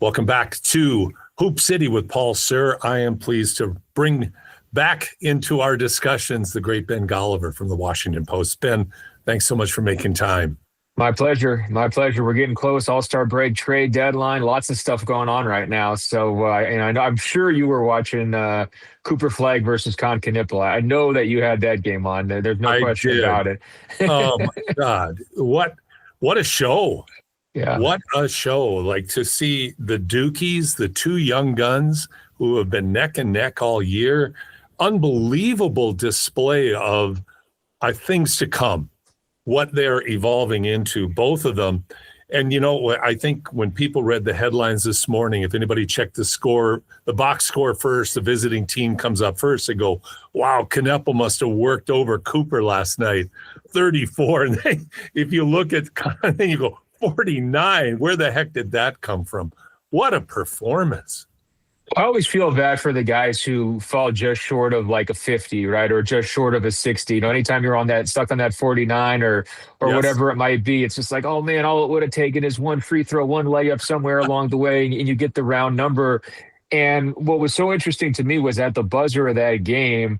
Welcome back to Hoop City with Paul Sir. I am pleased to bring back into our discussions the great Ben Golliver from the Washington Post. Ben, thanks so much for making time. My pleasure. My pleasure. We're getting close. All-Star break, trade deadline, lots of stuff going on right now. So, and I'm sure you were watching Cooper Flagg versus Con Knipple. I know that you had that game on. There's no question about it. Oh my God. What a show. Yeah. What a show. Like, to see the Dukies, the two young guns who have been neck and neck all year. Unbelievable display of things to come, what they're evolving into, both of them. And, I think when people read the headlines this morning, if anybody checked the score, the box score first, the visiting team comes up first, they go, wow, Knipple must have worked over Cooper last night, 34. And then if you look at, then you go, 49. Where the heck did that come from? What a performance. I always feel bad for the guys who fall just short of like a 50, right? Or just short of a 60. Anytime you're on that, stuck on that 49 or yes, whatever it might be, it's just like, oh man, all it would have taken is one free throw, one layup somewhere along the way, and you get the round number. And what was so interesting to me was at the buzzer of that game,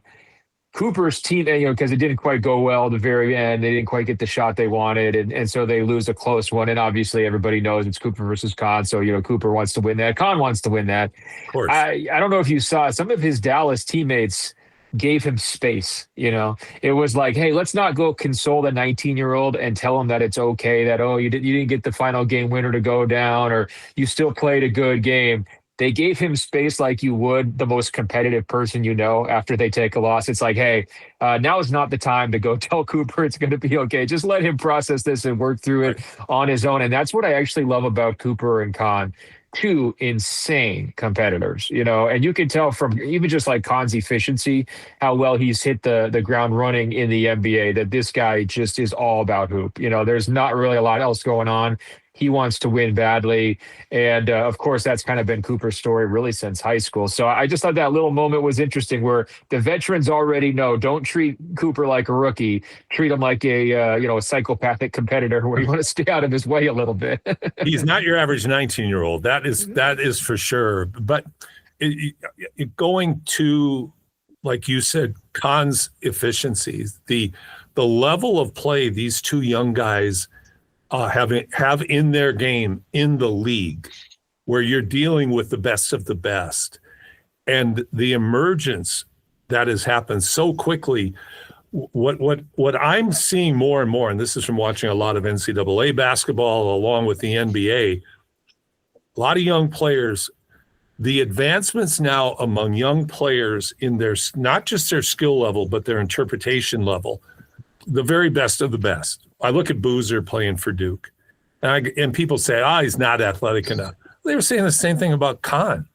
Cooper's team, because it didn't quite go well at the very end. They didn't quite get the shot they wanted, and so they lose a close one. And obviously, everybody knows it's Cooper versus Con, so Cooper wants to win that. Con wants to win that. Of course. I don't know if you saw, some of his Dallas teammates gave him space. It was like, hey, let's not go console the 19-year-old and tell him that it's okay, that, oh, you didn't get the final game winner to go down, or you still played a good game. They gave him space like you would the most competitive person after they take a loss. It's like, hey, now is not the time to go tell Cooper it's going to be okay. Just let him process this and work through it on his own. And that's what I actually love about Cooper and Con. Two insane competitors, and you can tell from even just like Con's efficiency, how well he's hit the ground running in the NBA, that this guy just is all about hoop. There's not really a lot else going on. He wants to win badly. And of course, that's kind of been Cooper's story really since high school. So I just thought that little moment was interesting where the veterans already know, don't treat Cooper like a rookie. Treat him like a psychopathic competitor where you want to stay out of his way a little bit. He's not your average 19-year-old. That is for sure. But going to, like you said, Con's efficiencies, the level of play these two young guys have in their game in the league, where you're dealing with the best of the best, and the emergence that has happened so quickly. What I'm seeing more and more, and this is from watching a lot of NCAA basketball along with the NBA, a lot of young players, the advancements now among young players in their, not just their skill level, but their interpretation level, the very best of the best. I look at Boozer playing for Duke, and people say, he's not athletic enough. They were saying the same thing about Con.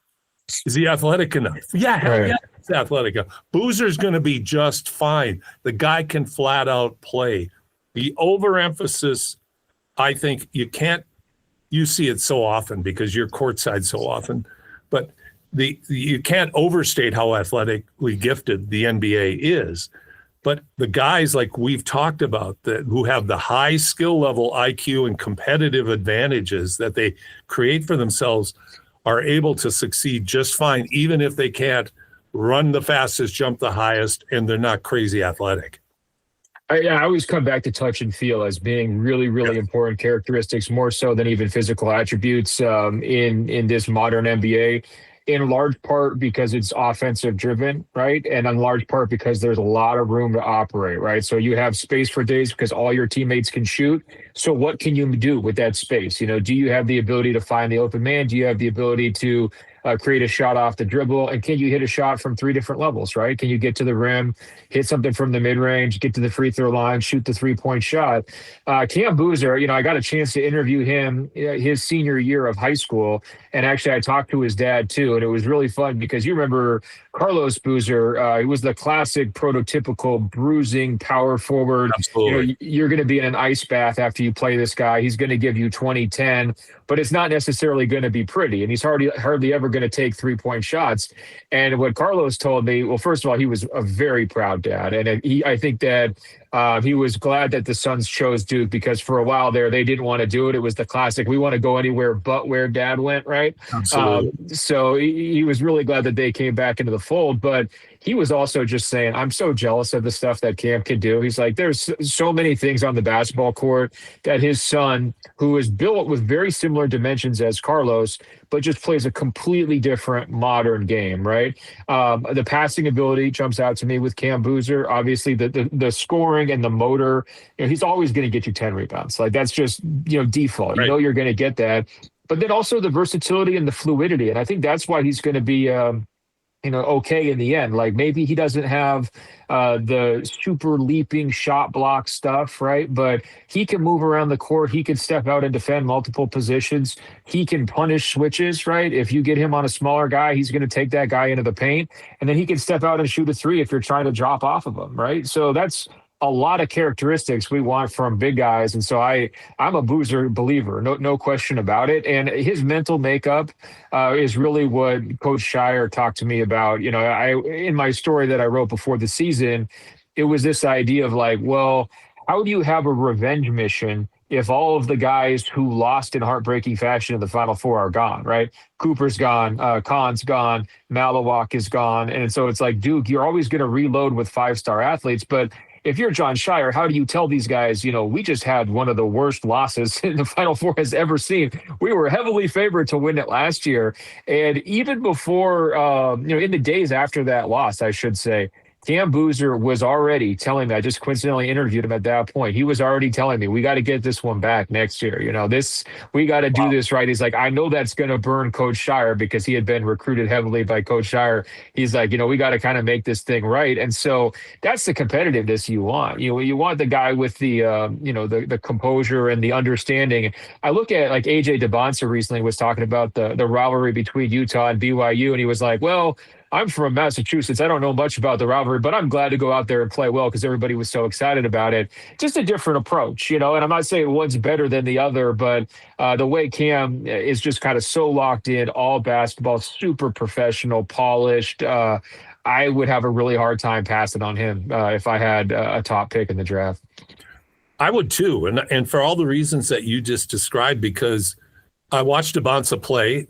Is he athletic enough? Yeah, hell yeah, he's athletic enough. Boozer's going to be just fine. The guy can flat out play. The overemphasis, I think you see it so often because you're courtside so often, but you can't overstate how athletically gifted the NBA is. But the guys like we've talked about who have the high skill level IQ and competitive advantages that they create for themselves are able to succeed just fine, even if they can't run the fastest, jump the highest, and they're not crazy athletic. I always come back to touch and feel as being really, really important characteristics, more so than even physical attributes in this modern NBA. In large part because it's offensive driven, right? And in large part because there's a lot of room to operate, right? So you have space for days because all your teammates can shoot. So what can you do with that space? Do you have the ability to find the open man? Do you have the ability to create a shot off the dribble? And can you hit a shot from three different levels, right? Can you get to the rim, hit something from the mid-range, get to the free throw line, shoot the three-point shot? Cam Boozer, I got a chance to interview him his senior year of high school. And actually, I talked to his dad, too. And it was really fun because you remember Carlos Boozer. He was the classic prototypical bruising power forward. Absolutely. You're going to be in an ice bath after you play this guy. He's going to give you 20-10, but it's not necessarily going to be pretty. And he's hardly ever going to take three-point shots. And what Carlos told me, well, first of all, he was a very proud dad. And I think that He was glad that the Suns chose Duke because for a while there, they didn't want to do it. It was the classic, we want to go anywhere but where dad went, right? Absolutely. So he was really glad that they came back into the fold. But he was also just saying, I'm so jealous of the stuff that Cam can do. He's like, there's so many things on the basketball court that his son, who is built with very similar dimensions as Carlos, but just plays a completely different modern game, right? The passing ability jumps out to me with Cam Boozer. Obviously, the scoring and the motor, he's always going to get you 10 rebounds. Like that's just, default. Right. You know you're going to get that. But then also the versatility and the fluidity. And I think that's why he's going to be okay in the end. Like maybe he doesn't have the super leaping shot block stuff, right? But he can move around the court. He can step out and defend multiple positions. He can punish switches, right? If you get him on a smaller guy, he's going to take that guy into the paint. And then he can step out and shoot a three if you're trying to drop off of him, right? So that's a lot of characteristics we want from big guys. And so I'm a Boozer believer, no question about it. And his mental makeup is really what Coach Shire talked to me about. In my story that I wrote before the season, it was this idea of like, well, how do you have a revenge mission if all of the guys who lost in heartbreaking fashion in the Final Four are gone, right? Cooper's gone, Kahn's gone, Malawak is gone. And so it's like, Duke, you're always going to reload with five-star athletes, but if you're John Shire, how do you tell these guys, we just had one of the worst losses in the Final Four has ever seen. We were heavily favored to win it last year. And even before, in the days after that loss, I should say, Cam Boozer was already telling me, I just coincidentally interviewed him at that point. He was already telling me, we got to get this one back next year. We got to do this right. He's like, I know that's going to burn Coach Shire because he had been recruited heavily by Coach Shire. He's like, we got to kind of make this thing right. And so that's the competitiveness you want. You want the guy with the, the composure and the understanding. I look at like AJ DeBonsa recently was talking about the rivalry between Utah and BYU. And he was like, well, I'm from Massachusetts. I don't know much about the rivalry, but I'm glad to go out there and play well because everybody was so excited about it. Just a different approach, and I'm not saying one's better than the other, but the way Cam is just kind of so locked in, all basketball, super professional, polished. I would have a really hard time passing on him if I had a top pick in the draft. I would too, and for all the reasons that you just described, because I watched DeBonsa play.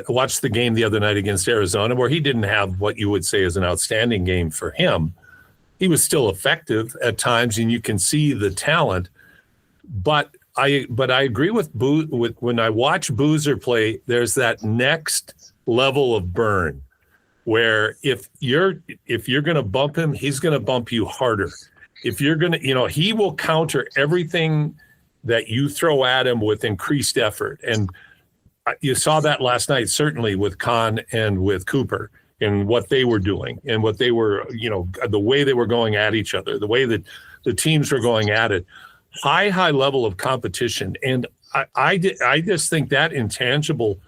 Watched the game the other night against Arizona, where he didn't have what you would say is an outstanding game for him. He was still effective at times, and you can see the talent. But I agree with when I watch Boozer play. There's that next level of burn, where if you're going to bump him, he's going to bump you harder. If you're going to, he will counter everything that you throw at him with increased effort. And you saw that last night, certainly with Kahn and with Cooper and what they were doing and what they were, the way they were going at each other, the way that the teams were going at it. High level of competition. And I just think that intangible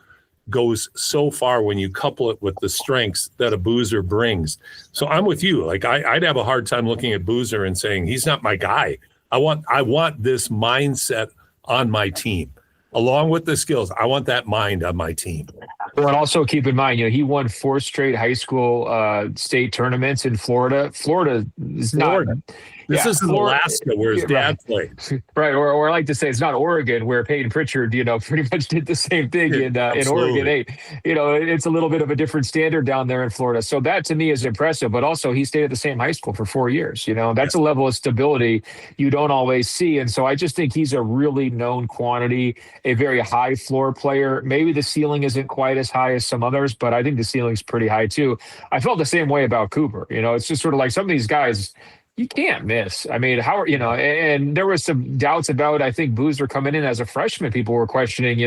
goes so far when you couple it with the strengths that a Boozer brings. So I'm with you. Like I'd have a hard time looking at Boozer and saying, he's not my guy. I want this mindset on my team, along with the skills. I want that mind on my team. Well, and also keep in mind, he won 4 straight high school state tournaments in Florida. Florida is not. This isn't Alaska where his dad played. Right. Or I like to say it's not Oregon where Peyton Pritchard, pretty much did the same thing in Oregon 8. It's a little bit of a different standard down there in Florida. So that to me is impressive. But also he stayed at the same high school for 4 years. That's a level of stability you don't always see. And so I just think he's a really known quantity, a very high floor player. Maybe the ceiling isn't quite as high as some others, but I think the ceiling's pretty high too. I felt the same way about Cooper. It's just sort of like some of these guys you can't miss. I mean, and there was some doubts about, I think, Boozer coming in as a freshman. People were questioning,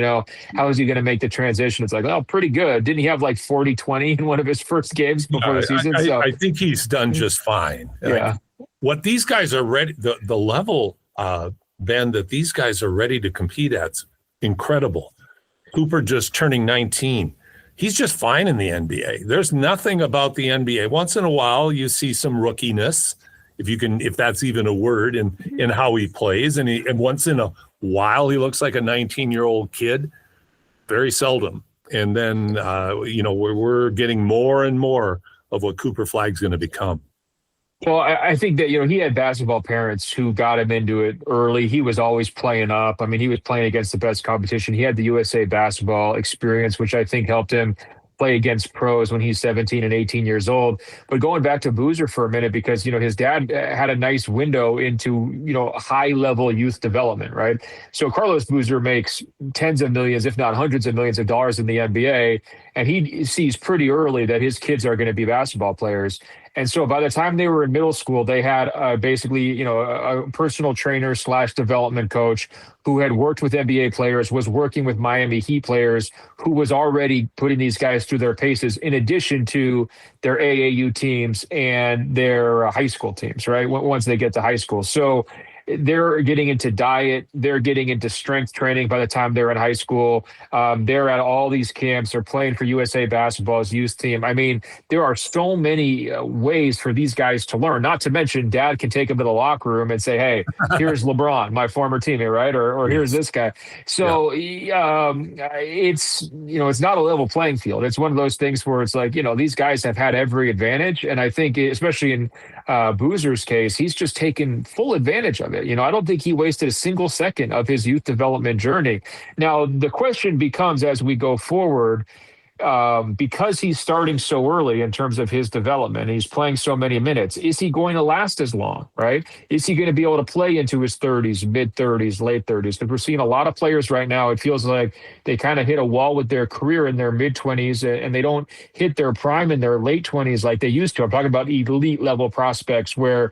how is he going to make the transition? It's like, well, pretty good. Didn't he have like 40-20 in one of his first games before the season? I think he's done just fine. Yeah. What these guys are ready, the level, Ben, that these guys are ready to compete at's incredible. Cooper just turning 19. He's just fine in the NBA. There's nothing about the NBA. Once in a while, you see some rookiness, if that's even a word, in how he plays. And once in a while, he looks like a 19-year-old kid. Very seldom. And then, we're getting more and more of what Cooper Flagg's going to become. Well, I think that, he had basketball parents who got him into it early. He was always playing up. I mean, he was playing against the best competition. He had the USA basketball experience, which I think helped him play against pros when he's 17 and 18 years old. But going back to Boozer for a minute, because, his dad had a nice window into, high level youth development, right? So Carlos Boozer makes tens of millions, if not hundreds of millions of dollars in the NBA. And he sees pretty early that his kids are going to be basketball players. And so by the time they were in middle school, they had basically, a personal trainer / development coach who had worked with NBA players, was working with Miami Heat players, who was already putting these guys through their paces, in addition to their AAU teams and their high school teams, right? Once they get to high school. So they're getting into diet. They're getting into strength training by the time they're in high school. They're at all these camps. They're playing for USA Basketball's youth team. I mean, there are so many ways for these guys to learn, not to mention dad can take them to the locker room and say, hey, here's LeBron, my former teammate, right? Or here's this guy. So it's not a level playing field. It's one of those things where it's like, these guys have had every advantage. And I think, especially in Boozer's case, he's just taken full advantage of it. I don't think he wasted a single second of his youth development journey. Now, the question becomes, as we go forward, because he's starting so early in terms of his development, he's playing so many minutes, is he going to last as long, right? Is he going to be able to play into his 30s, mid 30s, late 30s? Because we're seeing a lot of players right now, it feels like they kind of hit a wall with their career in their mid 20s, and they don't hit their prime in their late 20s like they used to. I'm talking about elite level prospects where,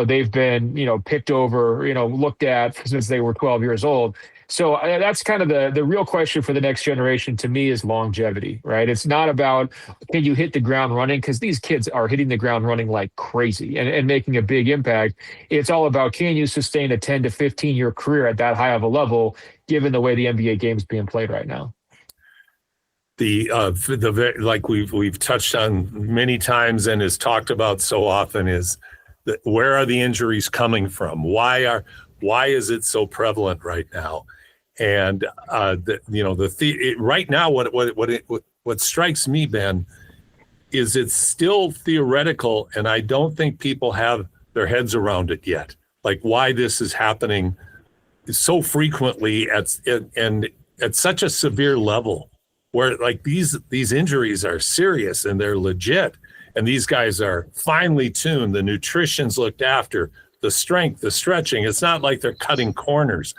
they've been, picked over, looked at since they were 12 years old. So that's kind of the real question for the next generation to me, is longevity, right? It's not about, can you hit the ground running? Because these kids are hitting the ground running like crazy and making a big impact. It's all about, can you sustain a 10 to 15-year career at that high of a level, given the way the NBA game is being played right now? Like we've touched on many times and is talked about so often, is that where are the injuries coming from? Why is it so prevalent right now? And right now, what strikes me, Ben, is it's still theoretical, and I don't think people have their heads around it yet. Like why this is happening so frequently and at such a severe level, where like these injuries are serious and they're legit, and these guys are finely tuned. The nutrition's looked after, the strength, the stretching. It's not like they're cutting corners.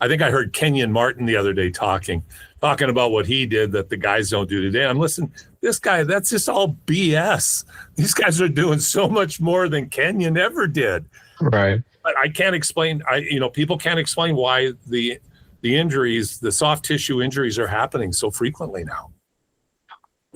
I think I heard Kenyon Martin the other day talking about what he did that the guys don't do today. I'm listening, this guy, that's just all BS. These guys are doing so much more than Kenyon ever did. Right. But I can't explain, people can't explain why the injuries, the soft tissue injuries are happening so frequently now.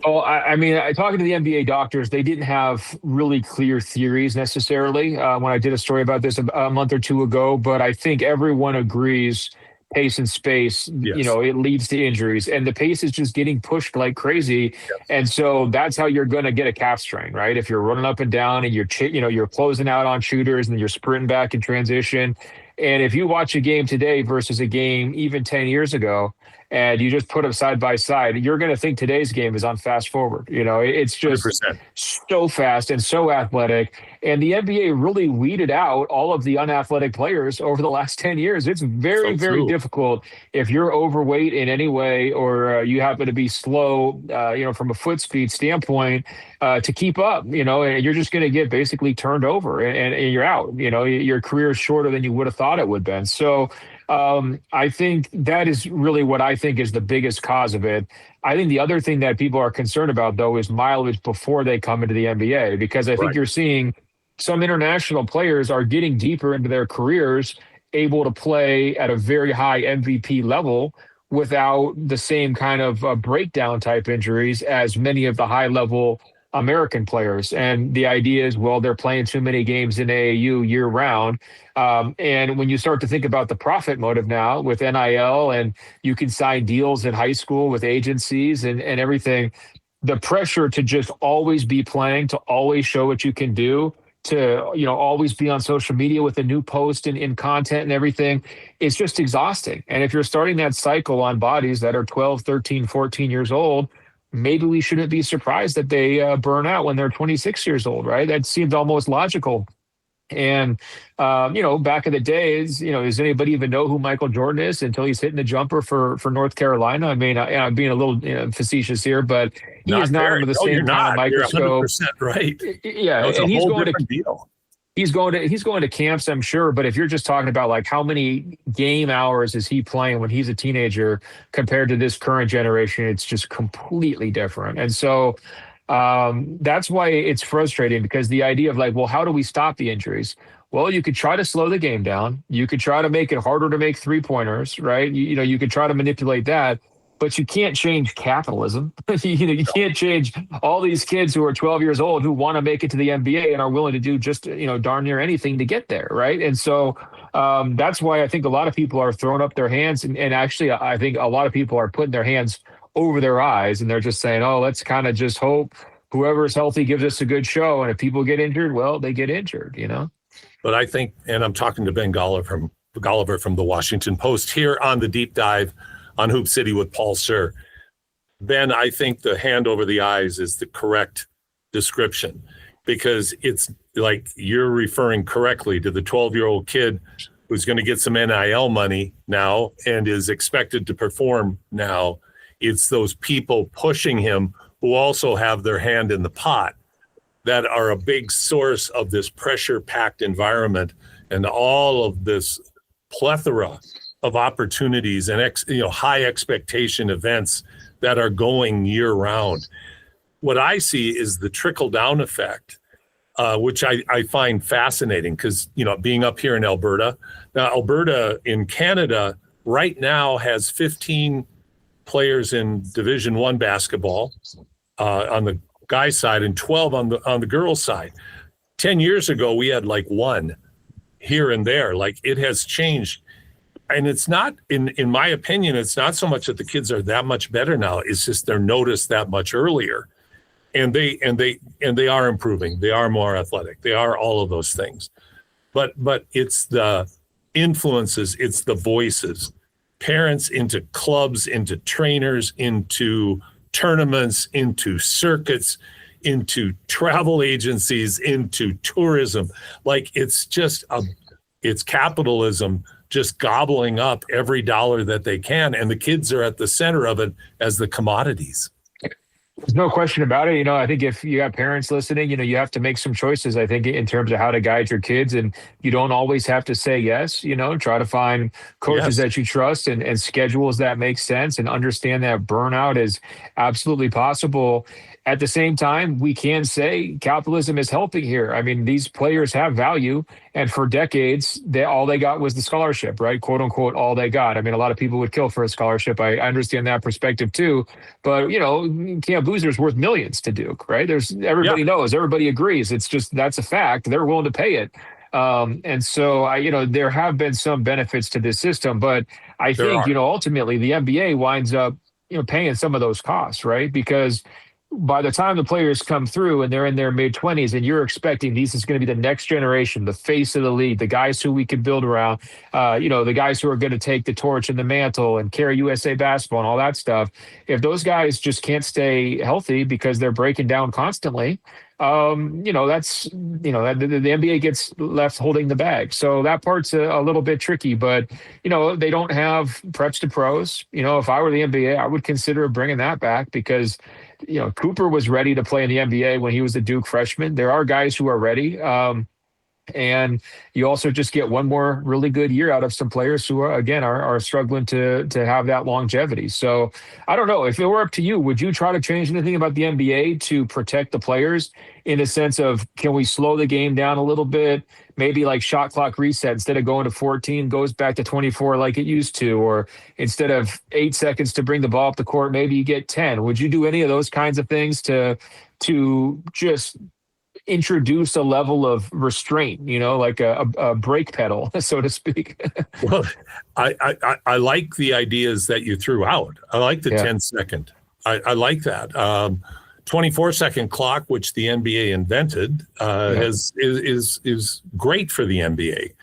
Well, I mean, talking to the NBA doctors, they didn't have really clear theories necessarily when I did a story about this a month or two ago. But I think everyone agrees pace and space, Yes. It leads to injuries, and the pace is just getting pushed like crazy. Yes. And so that's how you're going to get a calf strain, right? If you're running up and down and you're closing out on shooters and you're sprinting back in transition. And if you watch a game today versus a game even 10 years ago, and you just put them side by side, you're going to think today's game is on fast forward. It's just 100%. so fast and so athletic. And the NBA really weeded out all of the unathletic players over the last 10 years. It's very, very difficult if you're overweight in any way, or you happen to be slow, from a foot speed standpoint, to keep up, and you're just going to get basically turned over and you're out. Your career is shorter than you would have thought it would have been. So I think that is really what I think is the biggest cause of it. I think the other thing that people are concerned about, though, is mileage before they come into the NBA, because I think you're seeing some international players are getting deeper into their careers, able to play at a very high MVP level without the same kind of breakdown type injuries as many of the high level American players. And the idea is, well, they're playing too many games in AAU year round. And when you start to think about the profit motive now with NIL, and you can sign deals in high school with agencies and everything, the pressure to just always be playing, to always show what you can do, to always be on social media with a new post and in content and everything, it's just exhausting. And if you're starting that cycle on bodies that are 12, 13, 14 years old, maybe we shouldn't be surprised that they burn out when they're 26 years old, right? That seems almost logical. And, back in the days, does anybody even know who Michael Jordan is until he's hitting the jumper for North Carolina? I mean, I'm being a little facetious here, but he is not under the No, same kind of microscope. You're 100% right. Yeah, That's and a whole different deal. He's going to camps, I'm sure. But if you're just talking about like how many game hours is he playing when he's a teenager compared to this current generation, it's just completely different. And so that's why it's frustrating, because the idea of like, well, how do we stop the injuries? Well, you could try to slow the game down. You could try to make it harder to make 3-pointers, right? You could try to manipulate that, but you can't change capitalism. You can't change all these kids who are 12 years old who want to make it to the NBA and are willing to do just, darn near anything to get there, right? And so that's why I think a lot of people are throwing up their hands. And actually, I think a lot of people are putting their hands over their eyes, and they're just saying, oh, let's kind of just hope whoever's healthy gives us a good show. And if people get injured, well, they get injured, But I think, and I'm talking to Ben Golliver from the Washington Post here on the Deep Dive on Hoop City with Paul Sir. Ben, I think the hand over the eyes is the correct description, because it's like you're referring correctly to the 12-year-old kid who's going to get some NIL money now and is expected to perform now. It's those people pushing him who also have their hand in the pot that are a big source of this pressure-packed environment and all of this plethora of opportunities and high expectation events that are going year-round. What I see is the trickle-down effect, which I find fascinating, because being up here in Alberta. Now, Alberta in Canada right now has 15 players in Division I basketball on the guys' side and 12 on the girls' side. 10 years ago, we had like one here and there. Like, it has changed. And it's not, in my opinion, it's not so much that the kids are that much better now. It's just they're noticed that much earlier. And they are improving. They are more athletic. They are all of those things. But it's the influences, it's the voices. Parents into clubs, into trainers, into tournaments, into circuits, into travel agencies, into tourism. Like, it's just it's capitalism just gobbling up every dollar that they can. And the kids are at the center of it as the commodities. There's no question about it. I think if you have parents listening, you have to make some choices, I think, in terms of how to guide your kids. And you don't always have to say yes, try to find coaches that you trust and schedules that make sense, and understand that burnout is absolutely possible. At the same time, we can say capitalism is helping here. I mean, these players have value, and for decades, all they got was the scholarship, right? "Quote unquote," all they got. I mean, a lot of people would kill for a scholarship. I understand that perspective too, but Camp Boozer's worth millions to Duke, right? Everybody knows, everybody agrees. It's just, that's a fact. They're willing to pay it. And so there have been some benefits to this system, but I think, ultimately the NBA winds up, paying some of those costs, right? Because by the time the players come through and they're in their mid-20s, and you're expecting this is going to be the next generation, the face of the league, the guys who we can build around, the guys who are going to take the torch and the mantle and carry USA basketball and all that stuff. If those guys just can't stay healthy because they're breaking down constantly, that's, the NBA gets left holding the bag. So that part's a little bit tricky, but, they don't have preps to pros. If I were the NBA, I would consider bringing that back, because Cooper was ready to play in the NBA when he was a Duke freshman. There are guys who are ready. And you also just get one more really good year out of some players who are struggling to have that longevity. So I don't know, if it were up to you, would you try to change anything about the NBA to protect the players, in a sense of, can we slow the game down a little bit? Maybe like shot clock reset, instead of going to 14, goes back to 24 like it used to, or instead of 8 seconds to bring the ball up the court, maybe you get 10. Would you do any of those kinds of things to just introduce a level of restraint, like a brake pedal, so to speak? Well, I like the ideas that you threw out. I like the 10-second. I like that. 24-second clock, which the NBA invented, is great for the NBA.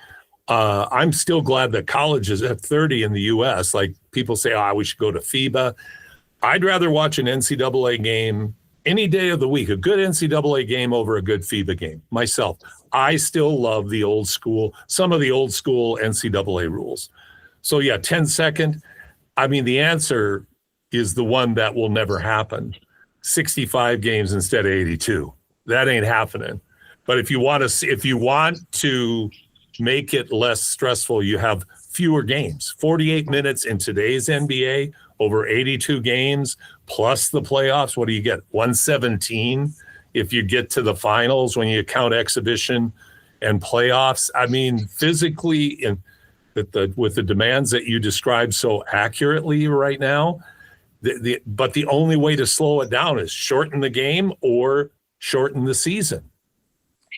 I'm still glad that college is at 30 in the U.S. Like, people say, we should go to FIBA. I'd rather watch an NCAA game any day of the week, a good NCAA game over a good FIBA game myself. I still love the old school, some of the old school NCAA rules. So yeah, 10-second. I mean, the answer is the one that will never happen. 65 games instead of 82. That ain't happening. But if you want to make it less stressful, you have fewer games. 48 minutes in today's NBA over 82 games plus the playoffs. What do you get? 117 if you get to the finals when you count exhibition and playoffs. I mean, physically, with the demands that you described so accurately right now, but the only way to slow it down is shorten the game or shorten the season.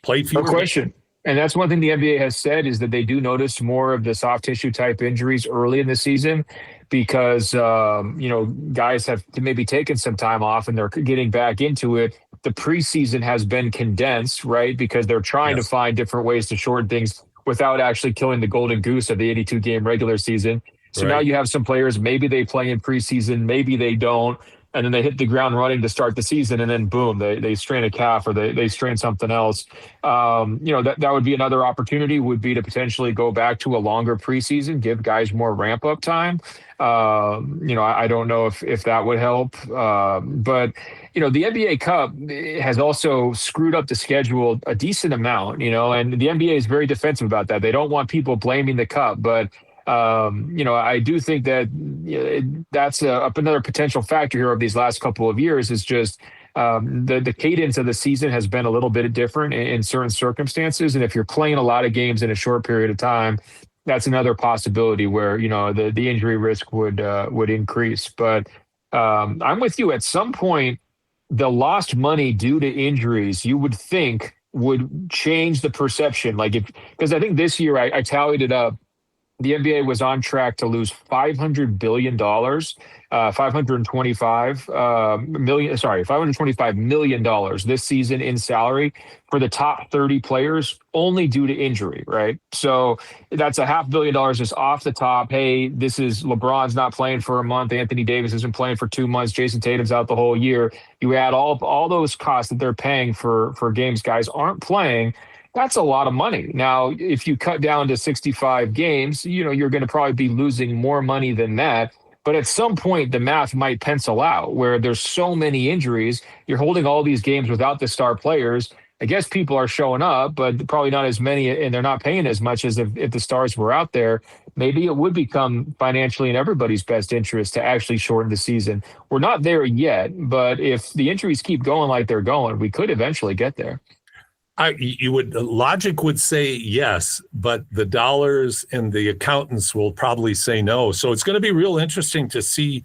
Play fewer. No question. And that's one thing the NBA has said is that they do notice more of the soft tissue type injuries early in the season because, guys have maybe taken some time off and they're getting back into it. The preseason has been condensed, right? Because they're trying to find different ways to shorten things without actually killing the golden goose of the 82-game regular season. So now you have some players, maybe they play in preseason, maybe they don't, and then they hit the ground running to start the season, and then boom, they strain a calf or they strain something else. That would be another opportunity, would be to potentially go back to a longer preseason, give guys more ramp-up time. I don't know if that would help. But the NBA Cup has also screwed up the schedule a decent amount, and the NBA is very defensive about that. They don't want people blaming the Cup, but I do think that that's another potential factor here of these last couple of years is just the cadence of the season has been a little bit different in certain circumstances. And if you're playing a lot of games in a short period of time, that's another possibility where, the injury risk would increase. But I'm with you. At some point, the lost money due to injuries, you would think would change the perception. Because I think this year I tallied it up. The NBA was on track to lose $500 billion, $525 million this season in salary for the top 30 players, only due to injury, right? So that's $500 million just off the top. Hey, this is LeBron's not playing for a month. Anthony Davis isn't playing for 2 months. Jason Tatum's out the whole year. You add all those costs that they're paying for games guys aren't playing. That's a lot of money. Now, if you cut down to 65 games, you're going to probably be losing more money than that. But at some point, the math might pencil out where there's so many injuries. You're holding all these games without the star players. I guess people are showing up, but probably not as many, and they're not paying as much as if the stars were out there. Maybe it would become financially in everybody's best interest to actually shorten the season. We're not there yet, but if the injuries keep going like they're going, we could eventually get there. Logic would say yes, but the dollars and the accountants will probably say no. So it's going to be real interesting to see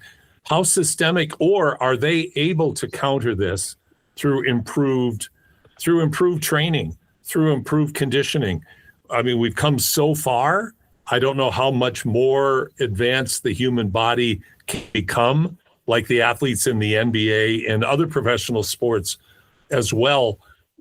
how systemic, or are they able to counter this through improved training, through improved conditioning. I mean, we've come so far. I don't know how much more advanced the human body can become, like the athletes in the NBA and other professional sports as well.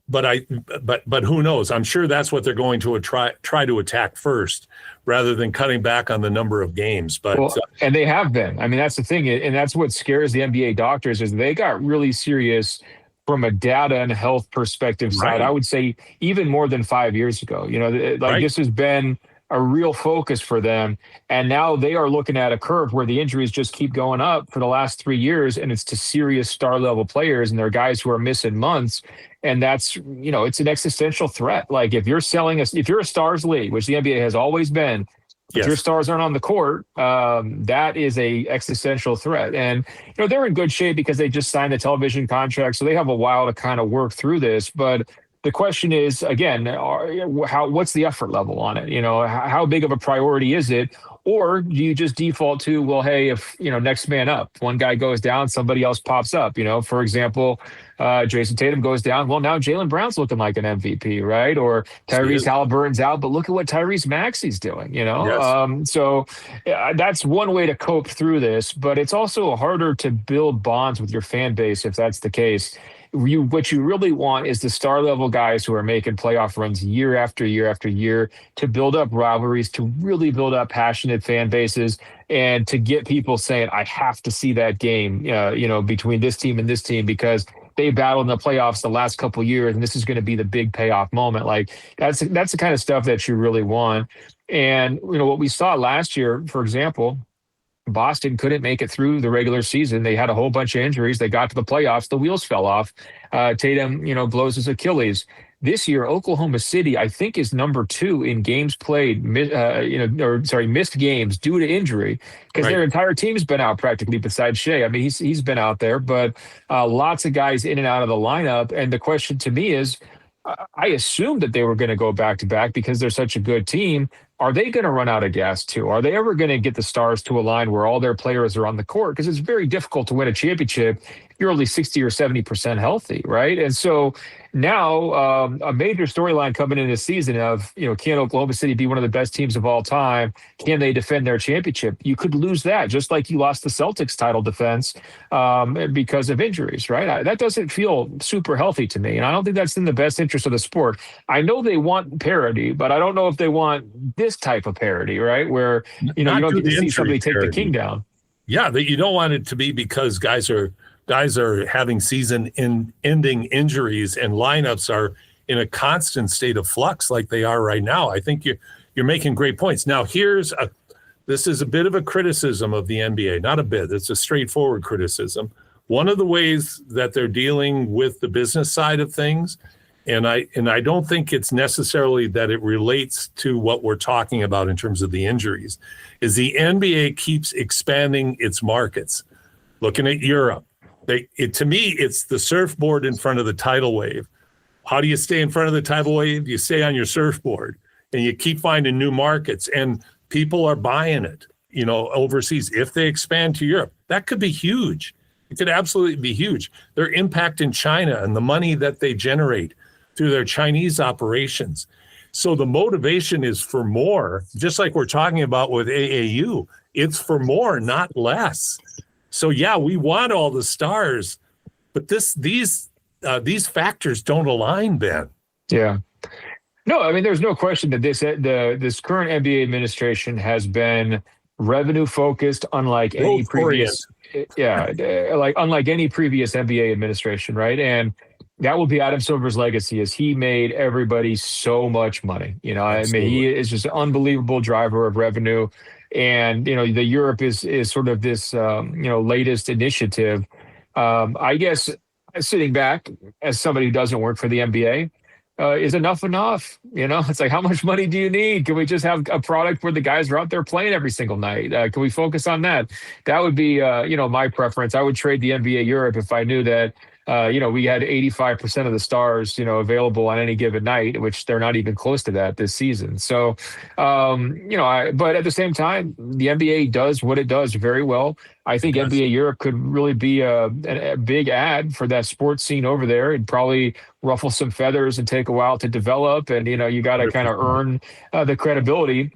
But who knows? I'm sure that's what they're going to try to attack first, rather than cutting back on the number of games. But and they have been. I mean, that's the thing, and that's what scares the NBA doctors is they got really serious from a data and health perspective side. I would say even more than 5 years ago. This has been a real focus for them. And now they are looking at a curve where the injuries just keep going up for the last 3 years. And it's to serious star level players. And they're guys who are missing months. And that's, it's an existential threat. Like if you're a stars league, which the NBA has always been, if your stars aren't on the court, that is a existential threat. And, they're in good shape because they just signed the television contract. So they have a while to kind of work through this. But the question is, again, what's the effort level on it? How big of a priority is it? Or do you just default to, well, hey, if, next man up, one guy goes down, somebody else pops up, for example, Jason Tatum goes down. Well, now Jaylen Brown's looking like an MVP, right? Or Tyrese Halliburton's out, but look at what Tyrese Maxey's doing, So that's one way to cope through this, but it's also harder to build bonds with your fan base if that's the case. what you really want is the star level guys who are making playoff runs year after year after year to build up rivalries, to really build up passionate fan bases, and to get people saying, I have to see that game, between this team and this team because they battled in the playoffs the last couple of years, and this is going to be the big payoff moment. Like that's the kind of stuff that you really want. And what we saw last year, for example, Boston couldn't make it through the regular season. They had a whole bunch of injuries. They got to the playoffs. The wheels fell off. Tatum, blows his Achilles. This year, Oklahoma City, I think, is number 2 in games played, missed games due to injury because their entire team's been out practically besides Shea. I mean, he's been out there, but lots of guys in and out of the lineup. And the question to me is, I assumed that they were going to go back to back because they're such a good team. Are they going to run out of gas too? Are they ever going to get the stars to align where all their players are on the court? Because it's very difficult to win a championship if you're only 60 or 70% healthy, right? And so now a major storyline coming in this season of, can Oklahoma City be one of the best teams of all time? Can they defend their championship? You could lose that, just like you lost the Celtics title defense because of injuries, right? That doesn't feel super healthy to me. And I don't think that's in the best interest of the sport. I know they want parity, but I don't know if they want this type of parity, right? Where, you don't get to see somebody take the king down. Yeah, that you don't want it to be because guys are having season-ending injuries and lineups are in a constant state of flux like they are right now. I think you're making great points. Now, this is a bit of a criticism of the NBA. Not a bit. It's a straightforward criticism. One of the ways that they're dealing with the business side of things, and I don't think it's necessarily that it relates to what we're talking about in terms of the injuries, is the NBA keeps expanding its markets. Looking at Europe, to me, it's the surfboard in front of the tidal wave. How do you stay in front of the tidal wave? You stay on your surfboard, and you keep finding new markets, and people are buying it, overseas. If they expand to Europe, that could be huge. It could absolutely be huge. Their impact in China and the money that they generate through their Chinese operations. So the motivation is for more, just like we're talking about with AAU. It's for more, not less. So yeah, we want all the stars, but these factors don't align, Ben. Yeah. No, I mean, there's no question that this current NBA administration has been revenue focused, unlike any previous. Unlike any previous NBA administration, right? And that will be Adam Silver's legacy, as he made everybody so much money. I mean, he is just an unbelievable driver of revenue. And, the Europe is sort of this, latest initiative. I guess sitting back as somebody who doesn't work for the NBA, is enough? It's like, how much money do you need? Can we just have a product where the guys are out there playing every single night? Can we focus on that? That would be, my preference. I would trade the NBA Europe if I knew that, we had 85% of the stars, available on any given night, which they're not even close to that this season. So, but at the same time, the NBA does what it does very well. I think NBA Europe could really be a big ad for that sports scene over there. It'd probably ruffle some feathers and take a while to develop. And, you got to kind of earn the credibility.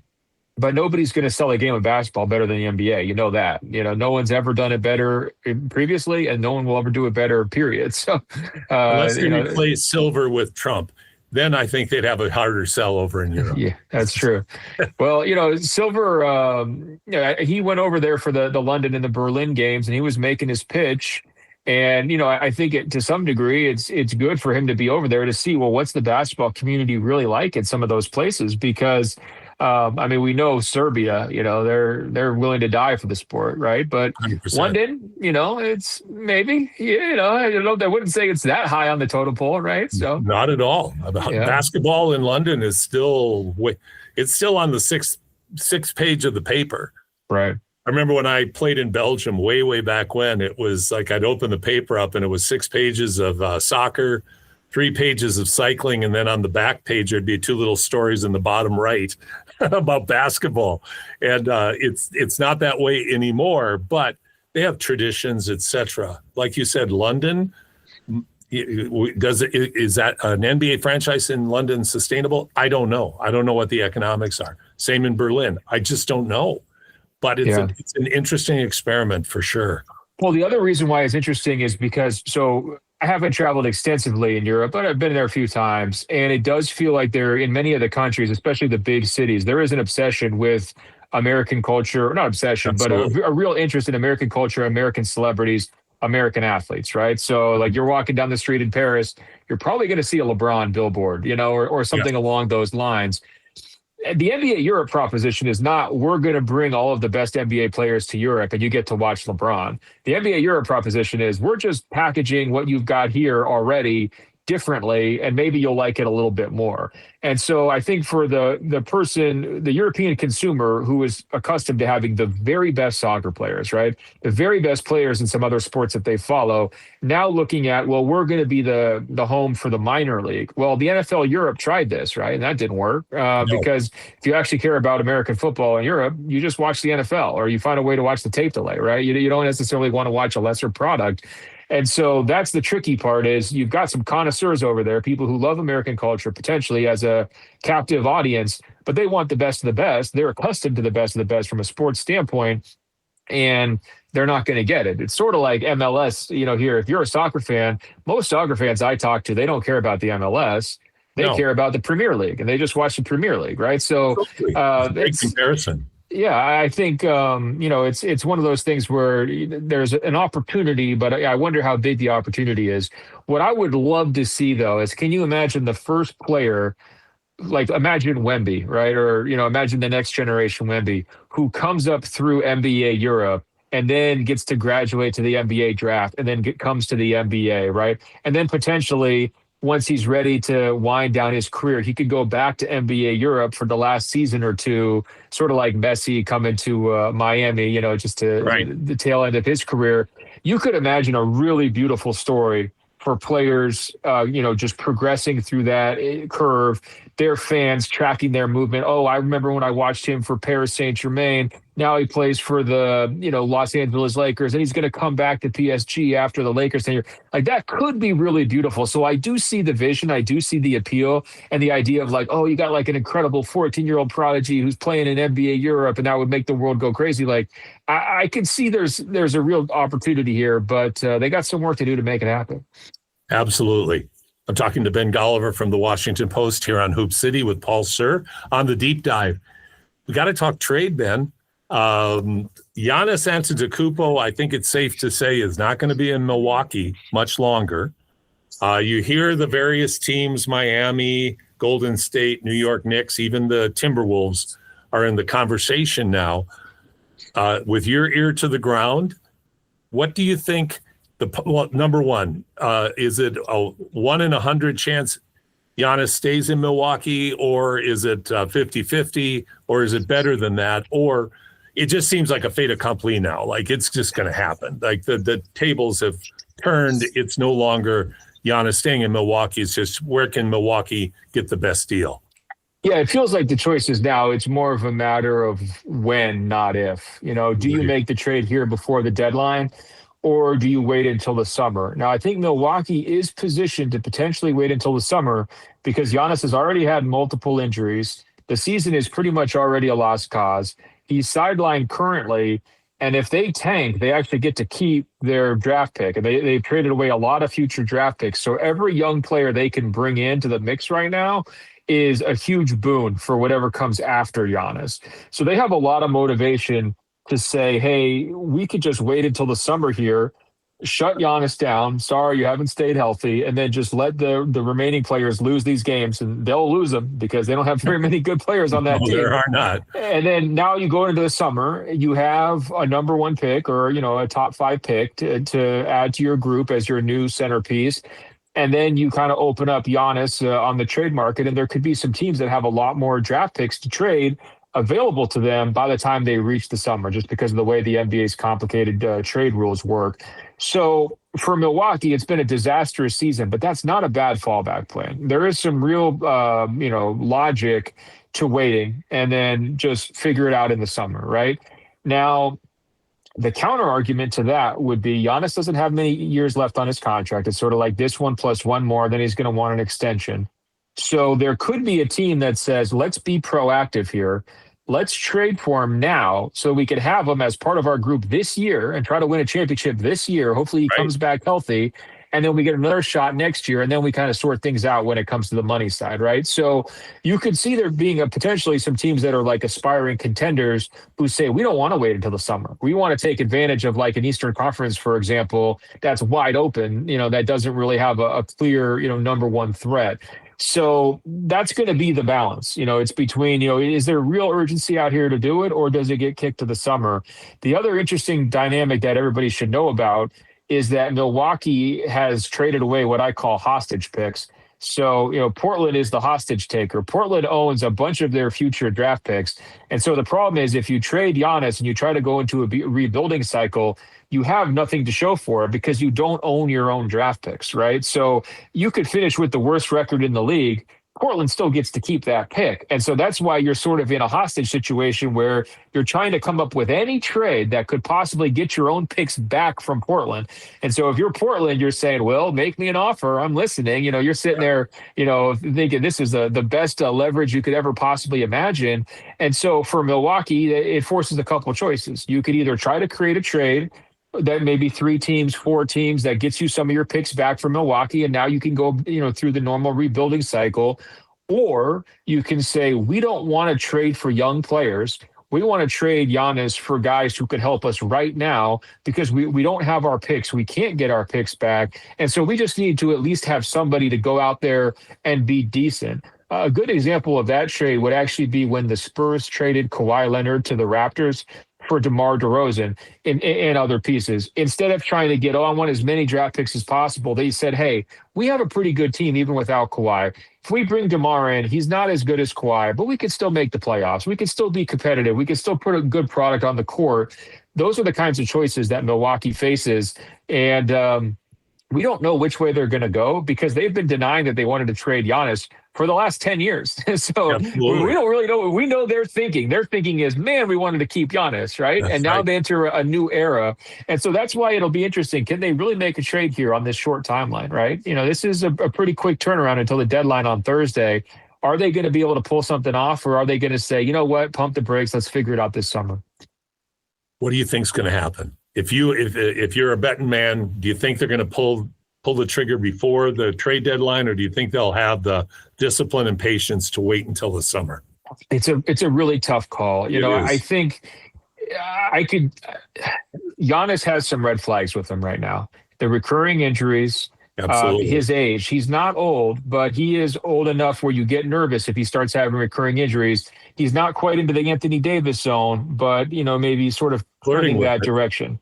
But nobody's going to sell a game of basketball better than the NBA. You know that. No one's ever done it better previously, and no one will ever do it better, period. So, unless they replace Silver with Trump, then I think they'd have a harder sell over in Europe. Yeah, that's true. Well, Silver, he went over there for the London and the Berlin games, and he was making his pitch. And, I think to some degree, it's good for him to be over there to see, well, what's the basketball community really like in some of those places? Because we know Serbia, they're willing to die for the sport, right? But 100%. London, it's maybe, I wouldn't say it's that high on the totem pole, right? So not at all. Basketball in London is still on the sixth page of the paper. Right. I remember when I played in Belgium way back when, it was like I'd open the paper up and it was 6 pages of soccer, 3 pages of cycling, and then on the back page there'd be 2 little stories in the bottom right about basketball. And it's not that way anymore, but they have traditions, etc. Like you said, London, is that an NBA franchise in London sustainable? I don't know. I don't know what the economics are. Same in Berlin. I just don't know. But it's an interesting experiment for sure. Well, the other reason why it's interesting is because so I haven't traveled extensively in Europe, but I've been there a few times, and it does feel like there in many of the countries, especially the big cities, there is an obsession with American culture, or not obsession, but Absolutely. a real interest in American culture, American celebrities, American athletes, right? So, like you're walking down the street in Paris, you're probably going to see a LeBron billboard, or Yeah. something along those lines. The NBA Europe proposition is not we're going to bring all of the best NBA players to Europe and you get to watch LeBron. The NBA Europe proposition is we're just packaging what you've got here already differently, and maybe you'll like it a little bit more. And so I think for the person, the European consumer who is accustomed to having the very best soccer players, right? The very best players in some other sports that they follow, now looking at, well, we're going to be the home for the minor league. Well, the NFL Europe tried this, right? And that didn't work No. because if you actually care about American football in Europe, you just watch the NFL or you find a way to watch the tape delay, right? You don't necessarily want to watch a lesser product. And so that's the tricky part is you've got some connoisseurs over there, people who love American culture potentially as a captive audience, but they want the best of the best. They're accustomed to the best of the best from a sports standpoint, and they're not going to get it. It's sort of like MLS, here, if you're a soccer fan, most soccer fans I talk to, they don't care about the MLS. They No. care about the Premier League, and they just watch the Premier League, right? So Totally. Great comparison. yeah, I think it's one of those things where there's an opportunity, but I wonder how big the opportunity is. What I would love to see though is, can you imagine the first player, like imagine Wemby, right, or imagine the next generation Wemby who comes up through NBA Europe and then gets to graduate to the NBA draft and then comes to the NBA, right, and then potentially, once he's ready to wind down his career, he could go back to NBA Europe for the last season or two, sort of like Messi coming to Miami, just to Right. the tail end of his career. You could imagine a really beautiful story for players, just progressing through that curve, their fans tracking their movement. Oh, I remember when I watched him for Paris Saint-Germain. Now he plays for the, Los Angeles Lakers, and he's going to come back to PSG after the Lakers tenure. Like that could be really beautiful. So I do see the vision. I do see the appeal and the idea of like, oh, you got like an incredible 14-year-old prodigy who's playing in NBA Europe, and that would make the world go crazy. Like I can see there's a real opportunity here, but they got some work to do to make it happen. Absolutely. I'm talking to Ben Golliver from the Washington Post here on Hoop City with Paul Sir on the deep dive. We got to talk trade, Ben. Giannis Antetokounmpo, I think it's safe to say, is not going to be in Milwaukee much longer. You hear the various teams, Miami, Golden State, New York Knicks, even the Timberwolves are in the conversation now. With your ear to the ground, what do you think? Number one, is it a 1 in 100 chance Giannis stays in Milwaukee, or is it 50-50, or is it better than that? Or it just seems like a fait accompli now. Like it's just going to happen. Like the tables have turned. It's no longer Giannis staying in Milwaukee. It's just where can Milwaukee get the best deal? Yeah, it feels like the choice is now. It's more of a matter of when, not if. Do you make the trade here before the deadline? Or do you wait until the summer? Now, I think Milwaukee is positioned to potentially wait until the summer because Giannis has already had multiple injuries. The season is pretty much already a lost cause. He's sidelined currently, and if they tank, they actually get to keep their draft pick. And they've traded away a lot of future draft picks. So every young player they can bring into the mix right now is a huge boon for whatever comes after Giannis. So they have a lot of motivation to say, hey, we could just wait until the summer here, shut Giannis down. Sorry, you haven't stayed healthy, and then just let the remaining players lose these games, and they'll lose them because they don't have very many good players on that team. There are not. And then now you go into the summer, you have a number one pick or a top 5 pick to add to your group as your new centerpiece. And then you kind of open up Giannis on the trade market, and there could be some teams that have a lot more draft picks to trade available to them by the time they reach the summer, just because of the way the NBA's complicated trade rules work. So for Milwaukee, it's been a disastrous season, but that's not a bad fallback plan. There is some real, logic to waiting and then just figure it out in the summer, right? Now, the counter argument to that would be Giannis doesn't have many years left on his contract. It's sort of like this one plus one more, then he's going to want an extension. So there could be a team that says, let's be proactive here. let's trade for him now so we could have him as part of our group this year and try to win a championship this year. Hopefully he comes back healthy. And then we get another shot next year, and then we kind of sort things out when it comes to the money side, right? So you could see there being potentially some teams that are like aspiring contenders who say, we don't want to wait until the summer. We want to take advantage of like an Eastern Conference, for example, that's wide open, that doesn't really have a clear, number one threat. So that's going to be the balance. It's between, is there real urgency out here to do it, or does it get kicked to the summer? The other interesting dynamic that everybody should know about is that Milwaukee has traded away what I call hostage picks. So, Portland is the hostage taker. Portland owns a bunch of their future draft picks. And so the problem is if you trade Giannis and you try to go into a rebuilding cycle, you have nothing to show for it because you don't own your own draft picks, right? So you could finish with the worst record in the league. Portland still gets to keep that pick. And so that's why you're sort of in a hostage situation where you're trying to come up with any trade that could possibly get your own picks back from Portland. And so if you're Portland, you're saying, well, make me an offer. I'm listening. You're sitting there, thinking this is the best leverage you could ever possibly imagine. And so for Milwaukee, it forces a couple of choices. You could either try to create a trade that maybe 3 teams, 4 teams that gets you some of your picks back from Milwaukee. And now you can go, through the normal rebuilding cycle, or you can say, we don't want to trade for young players. We want to trade Giannis for guys who could help us right now because we don't have our picks. We can't get our picks back. And so we just need to at least have somebody to go out there and be decent. A good example of that trade would actually be when the Spurs traded Kawhi Leonard to the Raptors for DeMar DeRozan and other pieces. Instead of trying to get, I want as many draft picks as possible, they said, hey, we have a pretty good team even without Kawhi. If we bring DeMar in, he's not as good as Kawhi, but we could still make the playoffs. We could still be competitive. We could still put a good product on the court. Those are the kinds of choices that Milwaukee faces. And we don't know which way they're going to go because they've been denying that they wanted to trade Giannis for the last 10 years. So Absolutely. We don't really know. We know their thinking. Their thinking is, man, we wanted to keep Giannis, right? That's and now right. they enter a new era. And so that's why it'll be interesting. Can they really make a trade here on this short timeline, right? This is a pretty quick turnaround until the deadline on Thursday. Are they going to be able to pull something off, or are they going to say, you know what, pump the brakes, let's figure it out this summer? What do you think's going to happen? If you're a betting man, do you think they're going to pull the trigger before the trade deadline, or do you think they'll have the discipline and patience to wait until the summer? It's a really tough call. I think Giannis has some red flags with him right now. The recurring injuries, Absolutely. His age. He's not old, but he is old enough where you get nervous if he starts having recurring injuries. He's not quite into the Anthony Davis zone, but maybe sort of turning that direction.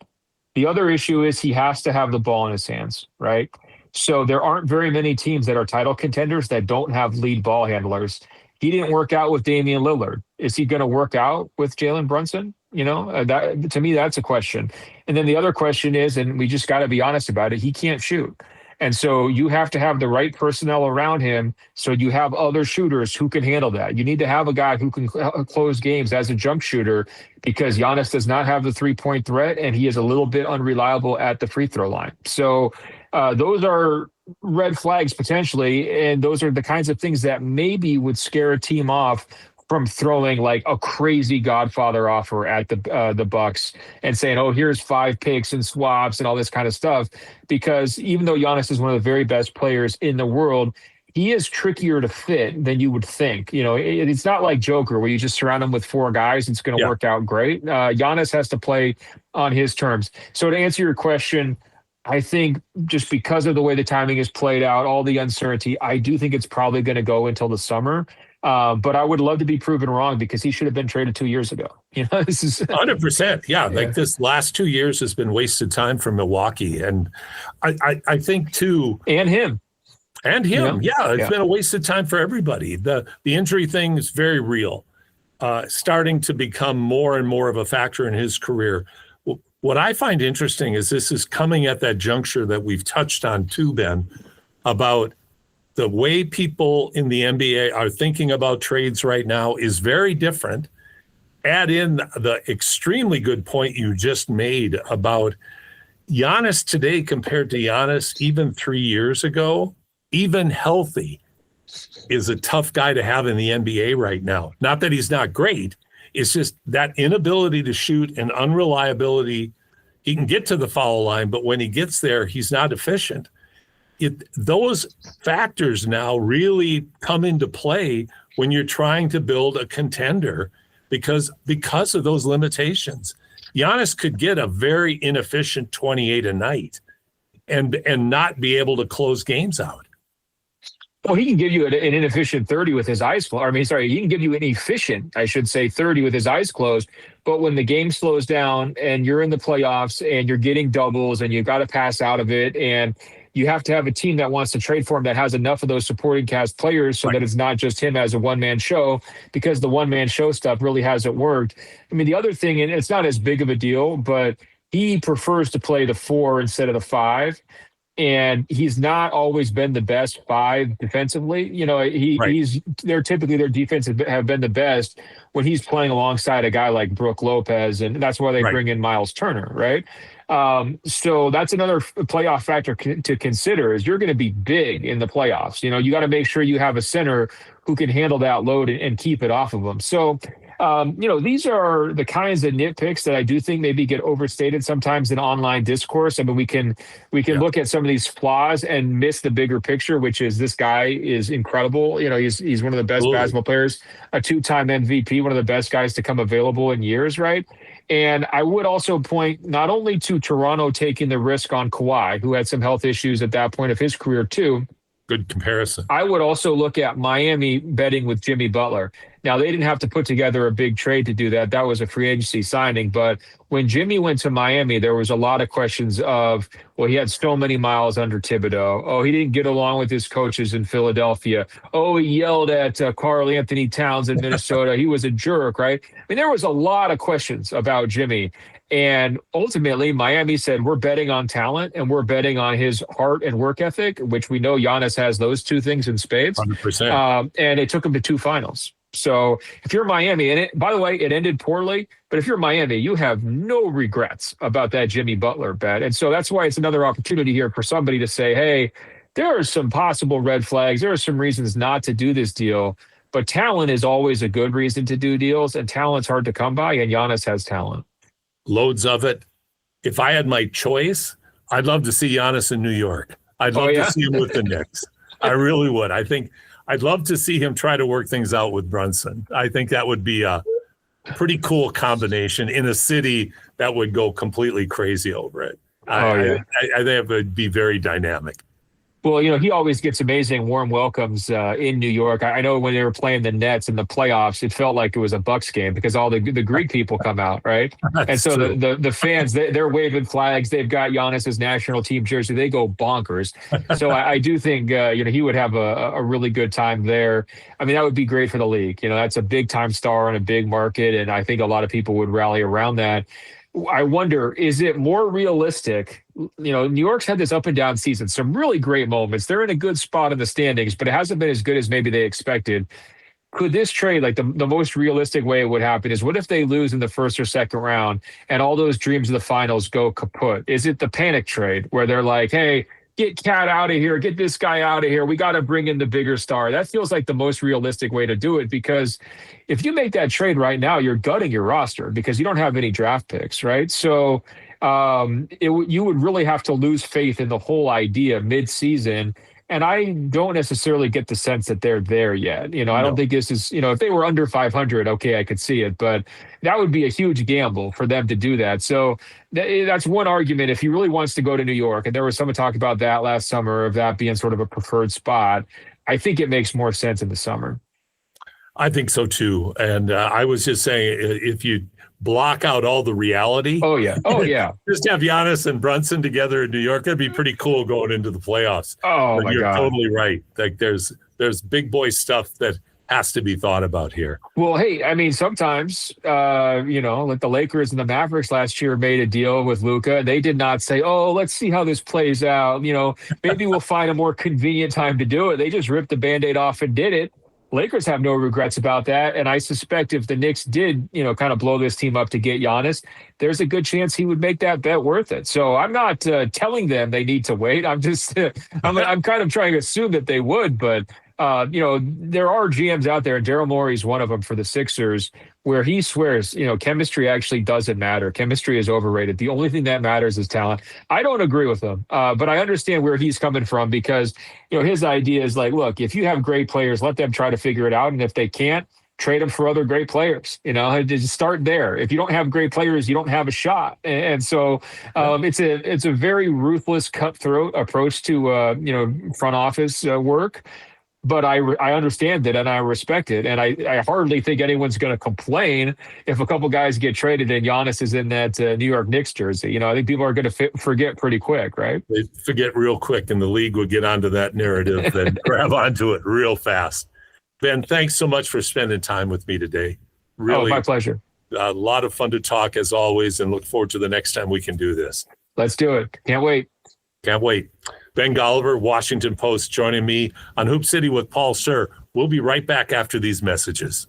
The other issue is he has to have the ball in his hands, right? So there aren't very many teams that are title contenders that don't have lead ball handlers. He didn't work out with Damian Lillard. Is he going to work out with Jalen Brunson? That, to me, that's a question. And then the other question is, and we just got to be honest about it, he can't shoot. And so you have to have the right personnel around him so you have other shooters who can handle that. You need to have a guy who can close games as a jump shooter because Giannis does not have the three-point threat and he is a little bit unreliable at the free throw line. So those are red flags potentially, and those are the kinds of things that maybe would scare a team off from throwing like a crazy Godfather offer at the Bucks and saying, oh, here's 5 picks and swaps and all this kind of stuff. Because even though Giannis is one of the very best players in the world, he is trickier to fit than you would think. It's not like Joker where you just surround him with 4 guys. It's going to work out great. Giannis has to play on his terms. So to answer your question, I think just because of the way the timing is played out, all the uncertainty, I do think it's probably going to go until the summer. But I would love to be proven wrong because he should have been traded 2 years ago. This is 100%. Yeah. Like this last 2 years has been wasted time for Milwaukee. And I think too. And him. It's been a wasted time for everybody. The injury thing is very real, starting to become more and more of a factor in his career. What I find interesting is this is coming at that juncture that we've touched on too, Ben, about the way people in the NBA are thinking about trades right now is very different. Add in the extremely good point you just made about Giannis today compared to Giannis even 3 years ago, even healthy, is a tough guy to have in the NBA right now. Not that he's not great. It's just that inability to shoot and unreliability. He can get to the foul line, but when he gets there, he's not efficient. Those factors now really come into play when you're trying to build a contender because of those limitations. Giannis could get a very inefficient 28 a night and not be able to close games out. Well, he can give you an inefficient 30 with his eyes closed. He can give you an efficient, I should say, 30 with his eyes closed. But when the game slows down and you're in the playoffs and you're getting doubles and you've got to pass out of it and you have to have a team that wants to trade for him that has enough of those supporting cast players so that it's not just him as a one-man show, because the one-man show stuff really hasn't worked. I mean, the other thing, and it's not as big of a deal, but he prefers to play the 4 instead of the 5. And he's not always been the best 5 defensively. Their defense have been the best when he's playing alongside a guy like Brook Lopez, and that's why they bring in Miles Turner, right? So that's another playoff factor to consider is you're going to be big in the playoffs. You got to make sure you have a center who can handle that load and keep it off of them. So, these are the kinds of nitpicks that I do think maybe get overstated sometimes in online discourse. I mean, we can look at some of these flaws and miss the bigger picture, which is this guy is incredible. He's one of the best basketball players, a 2-time MVP, one of the best guys to come available in years, right? And I would also point not only to Toronto taking the risk on Kawhi, who had some health issues at that point of his career too. Good comparison. I would also look at Miami betting with Jimmy Butler. Now, they didn't have to put together a big trade to do that. That was a free agency signing. But when Jimmy went to Miami, there was a lot of questions of, well, he had so many miles under Thibodeau. Oh, he didn't get along with his coaches in Philadelphia. Oh, he yelled at Karl Anthony Towns in Minnesota. He was a jerk, right? I mean, there was a lot of questions about Jimmy. And ultimately, Miami said, we're betting on talent and we're betting on his heart and work ethic, which we know Giannis has those two things in spades. 100%. And it took him to 2 finals. So if you're Miami, and by the way, it ended poorly, but if you're Miami, you have no regrets about that Jimmy Butler bet. And so that's why it's another opportunity here for somebody to say, hey, there are some possible red flags. There are some reasons not to do this deal, but talent is always a good reason to do deals, and talent's hard to come by, and Giannis has talent. Loads of it. If I had my choice, I'd love to see Giannis in New York. I'd love to see him with the Knicks. I really would. I think I'd love to see him try to work things out with Brunson. I think that would be a pretty cool combination in a city that would go completely crazy over it. I think it would be very dynamic. Well, he always gets amazing warm welcomes in New York. I know when they were playing the Nets in the playoffs, it felt like it was a Bucks game because all the Greek people come out, right? And so the fans, they're waving flags. They've got Giannis's national team jersey. They go bonkers. So I do think, he would have a really good time there. I mean, that would be great for the league. That's a big-time star in a big market, and I think a lot of people would rally around that. I wonder, is it more realistic? New York's had this up and down season, some really great moments. They're in a good spot in the standings, but it hasn't been as good as maybe they expected. Could this trade, like the most realistic way it would happen is what if they lose in the first or second round and all those dreams of the finals go kaput? Is it the panic trade where they're like, hey, get Cat out of here, get this guy out of here, we got to bring in the bigger star? That feels like the most realistic way to do it, because if you make that trade right now, you're gutting your roster because you don't have any draft picks, right? So you would really have to lose faith in the whole idea mid-season. And I don't necessarily get the sense that they're there yet. I don't think this is, if they were under 500, okay, I could see it. But that would be a huge gamble for them to do that. So that's one argument. If he really wants to go to New York, and there was some talk about that last summer, of that being sort of a preferred spot, I think it makes more sense in the summer. I think so, too. And I was just saying, if you block out all the reality. Oh, yeah. Just have Giannis and Brunson together in New York. That'd be pretty cool going into the playoffs. Oh, but my you're God. Totally right. Like there's big boy stuff that has to be thought about here. Well, hey, I mean, sometimes, like the Lakers and the Mavericks last year made a deal with Luka. They did not say, oh, let's see how this plays out. Maybe we'll find a more convenient time to do it. They just ripped the Band-Aid off and did it. Lakers have no regrets about that. And I suspect if the Knicks did, kind of blow this team up to get Giannis, there's a good chance he would make that bet worth it. So I'm not telling them they need to wait. I'm just, I'm kind of trying to assume that they would. But, there are GMs out there, and Daryl Morey's one of them for the Sixers, where he swears, chemistry actually doesn't matter. Chemistry is overrated. The only thing that matters is talent. I don't agree with him, but I understand where he's coming from because, his idea is like, look, if you have great players, let them try to figure it out. And if they can't, trade them for other great players, just start there. If you don't have great players, you don't have a shot. And so it's a very ruthless, cutthroat approach to, front office work. But I understand it and I respect it. And I hardly think anyone's going to complain if a couple guys get traded and Giannis is in that New York Knicks jersey. I think people are going to forget pretty quick, right? They forget real quick, and the league would get onto that narrative and grab onto it real fast. Ben, thanks so much for spending time with me today. Really, my pleasure. A lot of fun to talk as always, and look forward to the next time we can do this. Let's do it. Can't wait. Can't wait. Ben Golliver, Washington Post, joining me on Hoop City with Paul Sir. We'll be right back after these messages.